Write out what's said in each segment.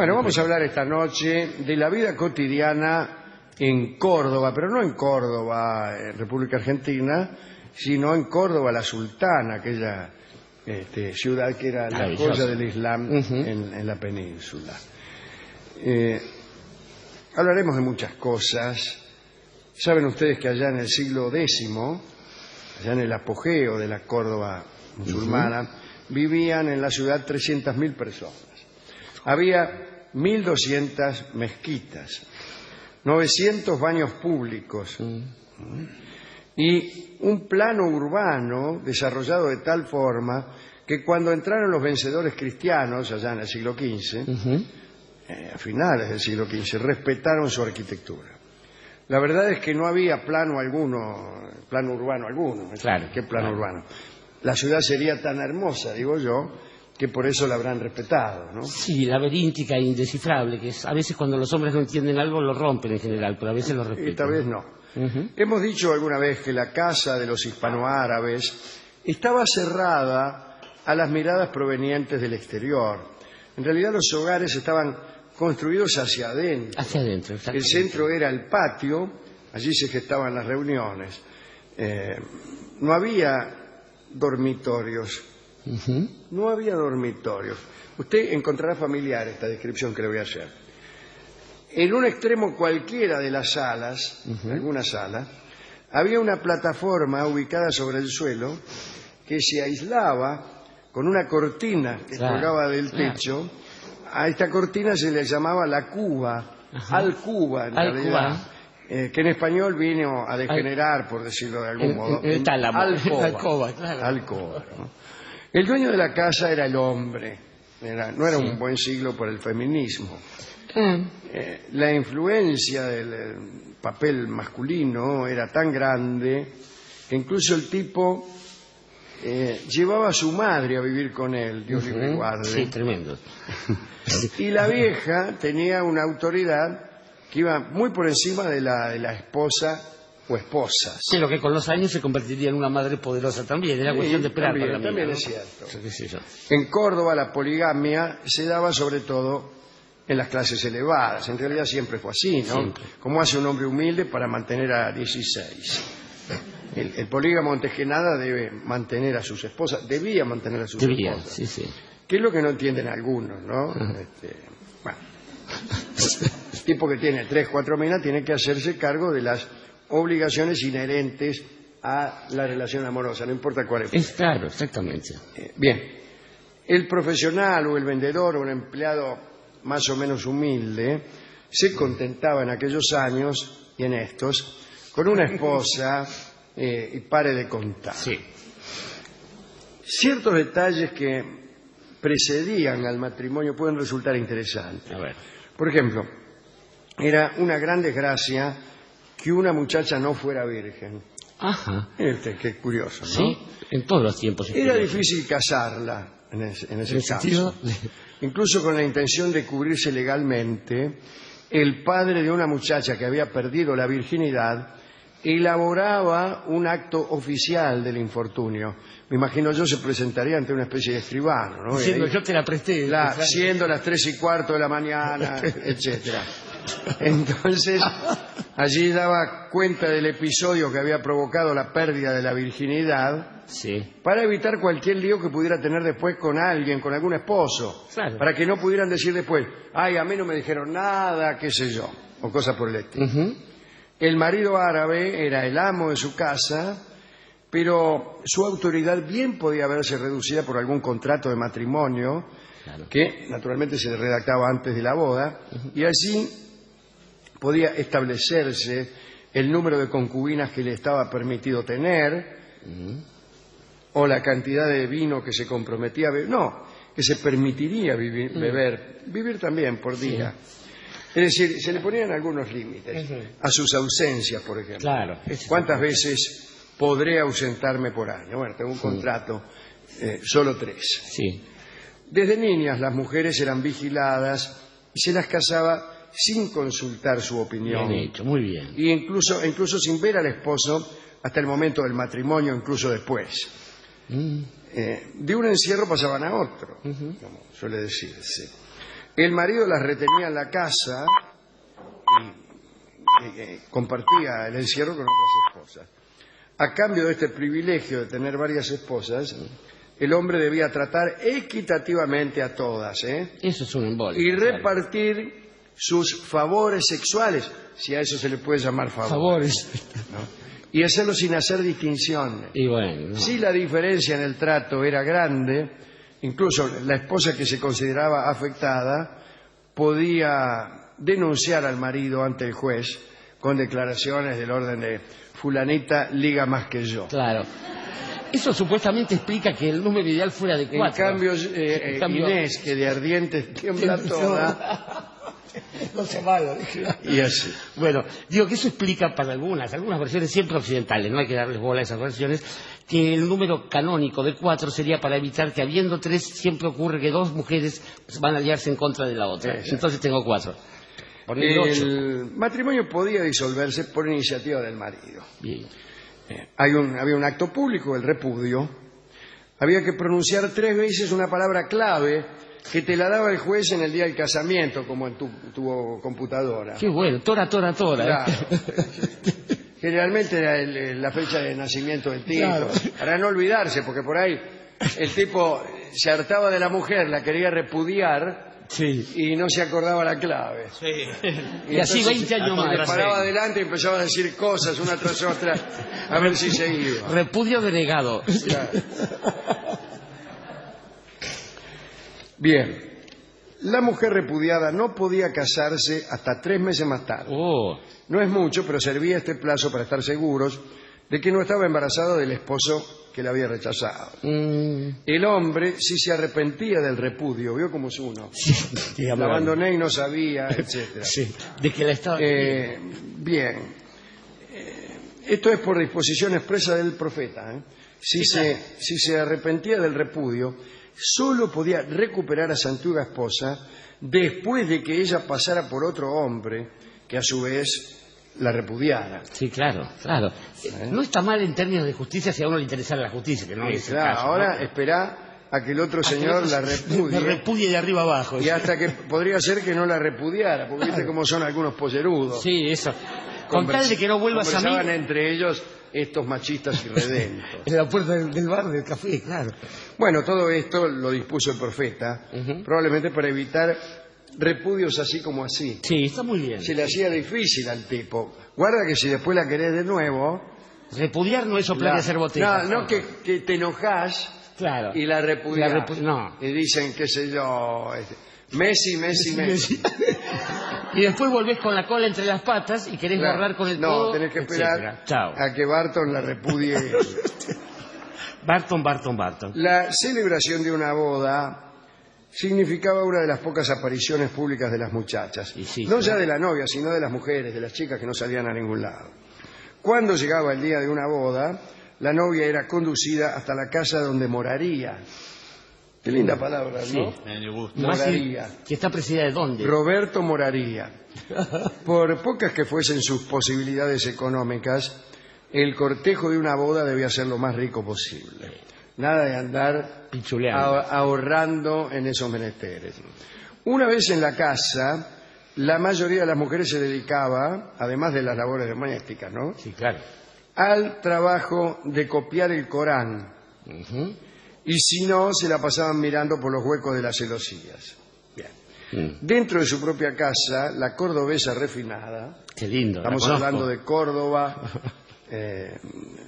Bueno, vamos a hablar esta noche de la vida cotidiana en Córdoba, pero no en Córdoba, en República Argentina, sino en Córdoba la Sultana, aquella ciudad que era la joya del Islam en la península. Hablaremos de muchas cosas. Saben ustedes que allá en el siglo X, allá en el apogeo de la Córdoba musulmana, vivían en la ciudad 300.000 personas. Había 1.200 mezquitas, 900 baños públicos y un plano urbano desarrollado de tal forma que cuando entraron los vencedores cristianos allá en el siglo XV, a finales del siglo XV, respetaron su arquitectura. La verdad es que no había plano urbano alguno. Claro, ¿Qué plano urbano? La ciudad sería tan hermosa, digo yo, que por eso la habrán respetado, ¿no? Sí, laberíntica e indescifrable, que a veces cuando los hombres no entienden algo lo rompen en general, pero a veces lo respetan. Esta vez no. Hemos dicho alguna vez que la casa de los hispanoárabes estaba cerrada a las miradas provenientes del exterior. En realidad los hogares estaban construidos hacia adentro. Hacia adentro, El centro era el patio, allí se gestaban las reuniones. No había dormitorios. No había dormitorios. Usted encontrará familiar esta descripción que le voy a hacer. En un extremo cualquiera de las salas, alguna sala, había una plataforma ubicada sobre el suelo que se aislaba con una cortina que colgaba del techo. A esta cortina se le llamaba la cuba, alcuba en realidad, que en español vino a degenerar, por decirlo de algún modo, en alcoba. Alcoba, ¿no? El dueño de la casa era el hombre, no era un buen siglo por el feminismo. La influencia del papel masculino era tan grande que incluso el tipo llevaba a su madre a vivir con él, Dios libre y guarde. Sí, tremendo. Y la vieja tenía una autoridad que iba muy por encima de la esposa o esposas. Sí, lo que con los años se convertiría en una madre poderosa también, era cuestión de esperar para la mina, también ¿no? es cierto. Sí. En Córdoba la poligamia se daba sobre todo en las clases elevadas. En realidad siempre fue así, ¿no? Siempre. Como hace un hombre humilde para mantener a 16. El polígamo antes que nada debe mantener a sus esposas, debía mantener a sus esposas. Sí. Que es lo que no entienden algunos, ¿no? Bueno, el tipo que tiene 3, 4 minas tiene que hacerse cargo de las obligaciones inherentes a la relación amorosa, no importa cuál es. Claro, exactamente. Bien, el profesional o el vendedor o un empleado más o menos humilde se contentaba en aquellos años y en estos con una esposa y pare de contar. Sí. Ciertos detalles que precedían al matrimonio pueden resultar interesantes. A ver. Por ejemplo, era una gran desgracia que una muchacha no fuera virgen. Ajá. Qué curioso, ¿no? Sí, en todos los tiempos. Era difícil casarla en ese caso. Incluso con la intención de cubrirse legalmente, el padre de una muchacha que había perdido la virginidad elaboraba un acto oficial del infortunio. Me imagino yo se presentaría ante una especie de escribano, ¿no? Diciendo, yo te la presté. Siendo las 3:15 de la mañana, etcétera. Entonces, allí daba cuenta del episodio que había provocado la pérdida de la virginidad, para evitar cualquier lío que pudiera tener después con alguien, con algún esposo, para que no pudieran decir después, ay, a mí no me dijeron nada, qué sé yo, o cosas por el estilo. El marido árabe era el amo de su casa, pero su autoridad bien podía verse reducida por algún contrato de matrimonio, que naturalmente se redactaba antes de la boda, y así podía establecerse el número de concubinas que le estaba permitido tener, o la cantidad de vino que se comprometía a beber, que se permitiría vivir también por día. Es decir, se le ponían algunos límites a sus ausencias, por ejemplo. Claro. ¿Cuántas veces podré ausentarme por año? Bueno, tengo un contrato, solo 3. Sí. Desde niñas las mujeres eran vigiladas y se las casaba sin consultar su opinión. Bien hecho, muy bien. Y incluso sin ver al esposo hasta el momento del matrimonio, incluso después. De un encierro pasaban a otro, como suele decirse. El marido las retenía en la casa y compartía el encierro con otras esposas. A cambio de este privilegio de tener varias esposas, el hombre debía tratar equitativamente a todas, Eso es un embole. y repartir sus favores sexuales, si a eso se le puede llamar Favores. ¿no? Y hacerlo sin hacer distinción. Y bueno. No. Si la diferencia en el trato era grande, incluso la esposa que se consideraba afectada podía denunciar al marido ante el juez con declaraciones del orden de fulanita liga más que yo. Claro. Eso supuestamente explica que el número ideal fuera de 4. En cambio, Inés, que de ardiente tiembla toda, No se malo. y así. Bueno, digo que eso explica para algunas versiones siempre occidentales, no hay que darles bola a esas versiones, que el número canónico de 4 sería para evitar que habiendo 3 siempre ocurre que 2 mujeres van a aliarse en contra de la otra. Exacto. Entonces tengo 4. Ponele 8. El matrimonio podía disolverse por iniciativa del marido. Bien. Había un acto público, el repudio. Había que pronunciar 3 veces una palabra clave que te la daba el juez en el día del casamiento, como en tu computadora. Qué bueno, tora. Claro. Generalmente era la fecha de nacimiento del tipo, Claro. para no olvidarse, porque por ahí el tipo se hartaba de la mujer, la quería repudiar Sí. y no se acordaba la clave. Y así 20 años Le más. paraba adelante y empezaba a decir cosas una tras otra, a ver si se iba. Repudio denegado. Claro. Bien, la mujer repudiada no podía casarse hasta 3 meses más tarde. Oh, No es mucho, pero servía este plazo para estar seguros de que no estaba embarazada del esposo que la había rechazado. El hombre, si se arrepentía del repudio, vio cómo es uno. sí, La abandoné y no sabía, etcétera. Sí, de que la estaba... Bien. Esto es por disposición expresa del profeta. Si se arrepentía del repudio, solo podía recuperar a su antigua esposa después de que ella pasara por otro hombre que a su vez la repudiara. Sí, claro. No está mal en términos de justicia si a uno le interesara la justicia, que no es el Claro, caso, ahora ¿no? espera a que el otro señor la repudie. La repudie de arriba abajo. Y hasta que podría ser que no la repudiara, porque viste cómo son algunos pollerudos. Sí, eso. Con tal de que no vuelvas a mí... Conversaban entre ellos estos machistas irredentos. En la puerta del bar, del café, claro. Bueno, todo esto lo dispuso el profeta, probablemente para evitar repudios así como así. Sí, está muy bien. Se le hacía difícil al tipo. Guarda que si después la querés de nuevo... Repudiar no es soplar y hacer botella. No, que te enojás Claro. y la repudiás. No. Y dicen, qué sé yo, Messi. Y después volvés con la cola entre las patas y querés Claro. borrar con el No, codo, tenés que esperar etcétera. Chao. a que Barton la repudie. Barton. La celebración de una boda significaba una de las pocas apariciones públicas de las muchachas. Y sí, No claro. ya de la novia, sino de las mujeres, de las chicas que no salían a ningún lado. Cuando llegaba el día de una boda, la novia era conducida hasta la casa donde moraría. Qué linda palabra, ¿no? Moraría. ¿Que está presidida de dónde? Roberto moraría. Por pocas que fuesen sus posibilidades económicas, el cortejo de una boda debía ser lo más rico posible. Nada de andar Pichuleando. ahorrando en esos menesteres. Una vez en la casa, la mayoría de las mujeres se dedicaba, además de las labores domésticas, ¿no?, Sí, claro. al trabajo de copiar el Corán. Y si no, se la pasaban mirando por los huecos de las celosías. Bien. Dentro de su propia casa, la cordobesa refinada, Qué lindo. la estamos conozco. hablando de Córdoba,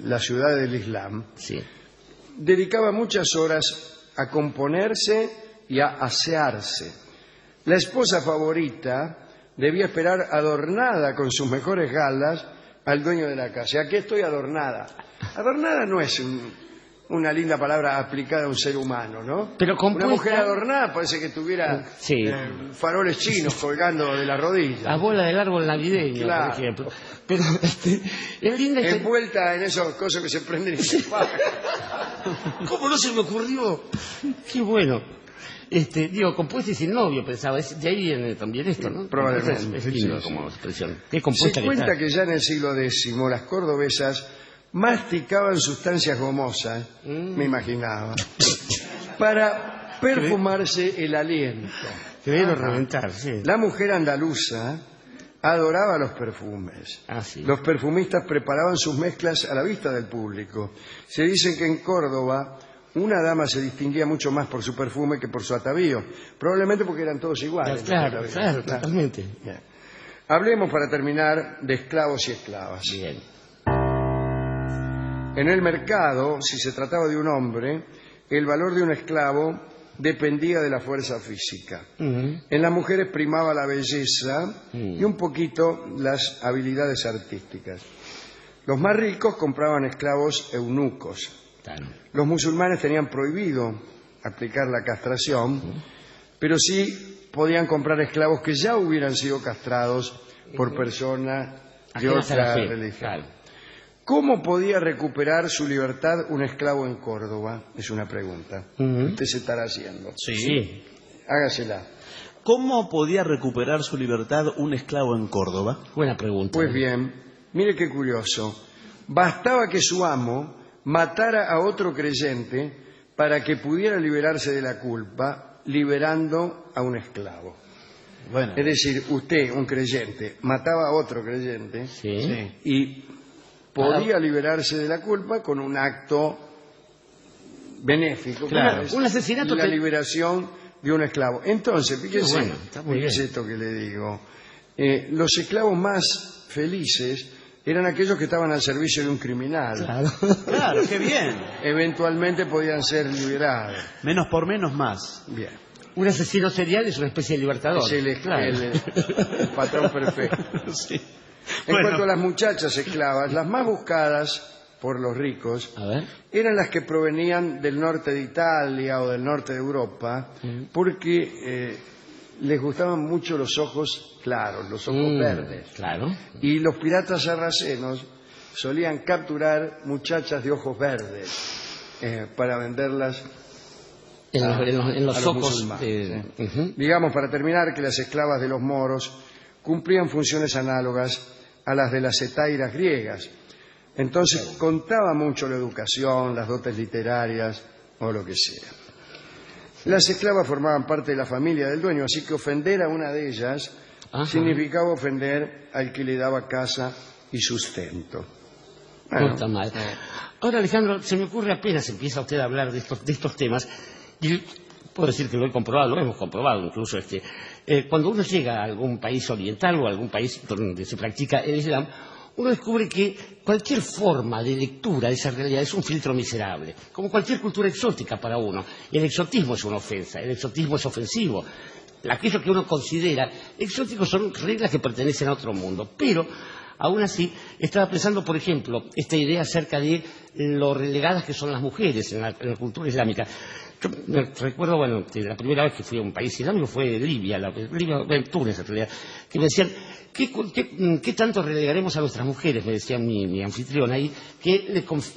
la ciudad del Islam, Sí. dedicaba muchas horas a componerse y a asearse. La esposa favorita debía esperar adornada con sus mejores galas al dueño de la casa. ¿A qué estoy adornada? Adornada no es una linda palabra aplicada a un ser humano, ¿no? Pero compuesta... Una mujer adornada parece que tuviera Sí. faroles chinos colgando de la rodilla. La bola del árbol navideño, Claro. por ejemplo. Pero es linda esta... Envuelta en esos cosas que se prenden y se apagan. ¿Cómo no se me ocurrió? Qué bueno. Digo, compuesta y sin novio, pensaba. De ahí viene también esto, ¿no? Probablemente. Es lindo Sí, como sí. expresión. Qué Se compuesta que cuenta está. que ya en el siglo X las cordobesas masticaban sustancias gomosas, me imaginaba, para perfumarse el aliento. Queriendo reventar, sí. La mujer andaluza adoraba los perfumes. Sí. Los perfumistas preparaban sus mezclas a la vista del público. Se dice que en Córdoba una dama se distinguía mucho más por su perfume que por su atavío. Probablemente porque eran todos iguales. Claro, totalmente. Bien. Hablemos, para terminar, de esclavos y esclavas. Bien. En el mercado, si se trataba de un hombre, el valor de un esclavo dependía de la fuerza física. En las mujeres primaba la belleza y un poquito las habilidades artísticas. Los más ricos compraban esclavos eunucos. Claro. Los musulmanes tenían prohibido aplicar la castración, pero sí podían comprar esclavos que ya hubieran sido castrados por personas de otra religión. Claro. ¿Cómo podía recuperar su libertad un esclavo en Córdoba? Es una pregunta. Usted se estará haciendo. Sí. Hágasela. ¿Cómo podía recuperar su libertad un esclavo en Córdoba? Buena pregunta. Pues bien, mire qué curioso. Bastaba que su amo matara a otro creyente para que pudiera liberarse de la culpa, liberando a un esclavo. Bueno. Es decir, usted, un creyente, mataba a otro creyente y podía liberarse de la culpa con un acto benéfico. Claro, un asesinato. La liberación de un esclavo. Entonces, fíjese, bueno, está muy bien. esto que le digo. Los esclavos más felices eran aquellos que estaban al servicio de un criminal. Claro, qué bien. Eventualmente podían ser liberados. Menos por menos más. Bien. Un asesino serial es una especie de libertador. Es el patrón perfecto. Sí. En cuanto a las muchachas esclavas, las más buscadas por los ricos eran las que provenían del norte de Italia o del norte de Europa, porque les gustaban mucho los ojos claros, los ojos verdes. Claro. Y los piratas sarracenos solían capturar muchachas de ojos verdes para venderlas en los ojos. Digamos, para terminar, que las esclavas de los moros cumplían funciones análogas a las de las hetairas griegas. Entonces contaba mucho la educación, las dotes literarias o lo que sea. Las esclavas formaban parte de la familia del dueño, así que ofender a una de ellas significaba ofender al que le daba casa y sustento. Bueno, no está mal. Ahora, Alejandro, se me ocurre, apenas empieza usted a hablar de estos temas, y puedo decir que lo he comprobado, lo hemos comprobado incluso, cuando uno llega a algún país oriental o a algún país donde se practica el Islam, uno descubre que cualquier forma de lectura de esa realidad es un filtro miserable, como cualquier cultura exótica para uno. El exotismo es una ofensa, el exotismo es ofensivo. Aquello que uno considera exótico son reglas que pertenecen a otro mundo, pero aún así estaba pensando, por ejemplo, esta idea acerca de lo relegadas que son las mujeres en la cultura islámica. Yo me recuerdo, la primera vez que fui a un país islámico fue Libia, Túnez en realidad, que me decían, ¿qué tanto relegaremos a nuestras mujeres? Me decía mi anfitriona ahí, que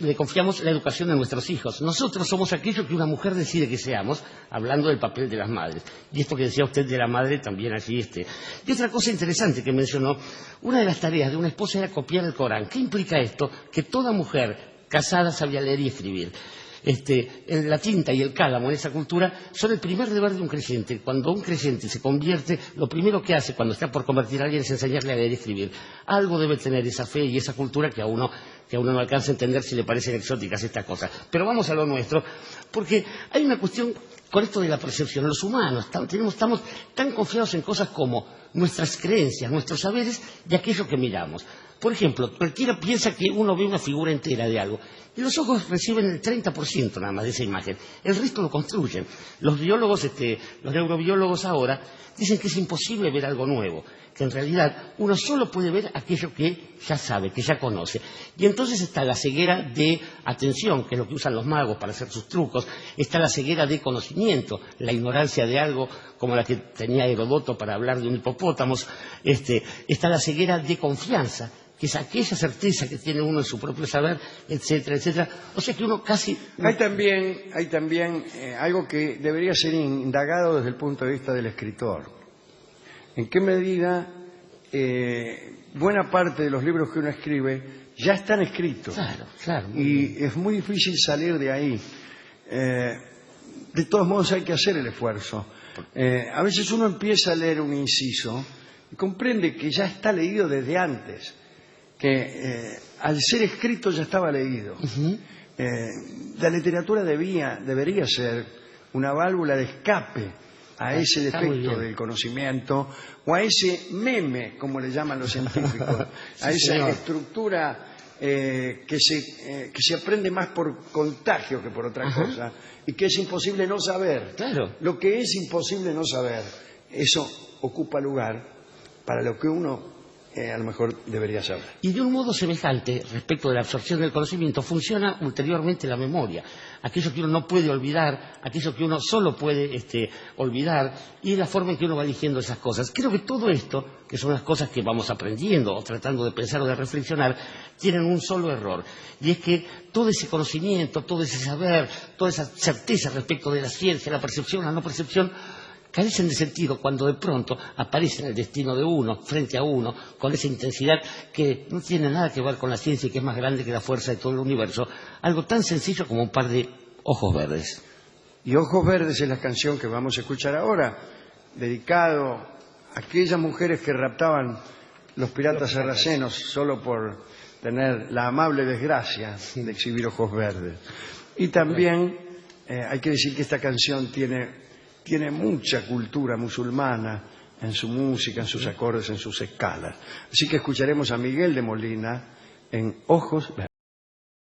le confiamos la educación de nuestros hijos. Nosotros somos aquello que una mujer decide que seamos, hablando del papel de las madres. Y esto que decía usted de la madre también allí. Y otra cosa interesante que mencionó, una de las tareas de una esposa era copiar el Corán. ¿Qué implica esto? Que toda mujer casada sabía leer y escribir. La tinta y el cálamo en esa cultura son el primer deber de un creyente. Cuando un creyente se convierte, lo primero que hace cuando está por convertir a alguien es enseñarle a leer y escribir. Algo debe tener esa fe y esa cultura que a uno no alcanza a entender si le parecen exóticas estas cosas. Pero vamos a lo nuestro, porque hay una cuestión con esto de la percepción. Los humanos estamos tan confiados en cosas como nuestras creencias, nuestros saberes y aquello que miramos. Por ejemplo, cualquiera piensa que uno ve una figura entera de algo y los ojos reciben el 30% nada más de esa imagen. El resto lo construyen. Los biólogos, los neurobiólogos ahora dicen que es imposible ver algo nuevo, que en realidad uno solo puede ver aquello que ya sabe, que ya conoce. Y entonces está la ceguera de atención, que es lo que usan los magos para hacer sus trucos, está la ceguera de conocimiento, la ignorancia de algo como la que tenía Herodoto para hablar de un hipopótamo, está la ceguera de confianza, que es aquella certeza que tiene uno en su propio saber, etcétera, etcétera. O sea que uno casi... Hay también algo que debería ser indagado desde el punto de vista del escritor. ¿En qué medida buena parte de los libros que uno escribe ya están escritos? Claro. Y es muy difícil salir de ahí. De todos modos hay que hacer el esfuerzo. A veces uno empieza a leer un inciso y comprende que ya está leído desde antes, que al ser escrito ya estaba leído. La literatura debería ser una válvula de escape a ese defecto del conocimiento o a ese meme, como le llaman los científicos, a esa estructura que se aprende más por contagio que por otra cosa y que es imposible no saber. Claro. Lo que es imposible no saber, eso ocupa lugar para lo que uno a lo mejor debería saber. Y de un modo semejante, respecto de la absorción del conocimiento, funciona ulteriormente la memoria. Aquello que uno no puede olvidar, aquello que uno solo puede olvidar, y la forma en que uno va eligiendo esas cosas. Creo que todo esto, que son las cosas que vamos aprendiendo o tratando de pensar o de reflexionar, tienen un solo error. Y es que todo ese conocimiento, todo ese saber, toda esa certeza respecto de la ciencia, la percepción, la no percepción, carecen de sentido cuando de pronto aparece en el destino de uno, frente a uno, con esa intensidad que no tiene nada que ver con la ciencia y que es más grande que la fuerza de todo el universo, algo tan sencillo como un par de ojos verdes. Y Ojos Verdes es la canción que vamos a escuchar ahora, dedicado a aquellas mujeres que raptaban los piratas sarracenos solo por tener la amable desgracia de exhibir ojos verdes. Y también hay que decir que esta canción tiene mucha cultura musulmana en su música, en sus acordes, en sus escalas. Así que escucharemos a Miguel de Molina en Ojos Verdes.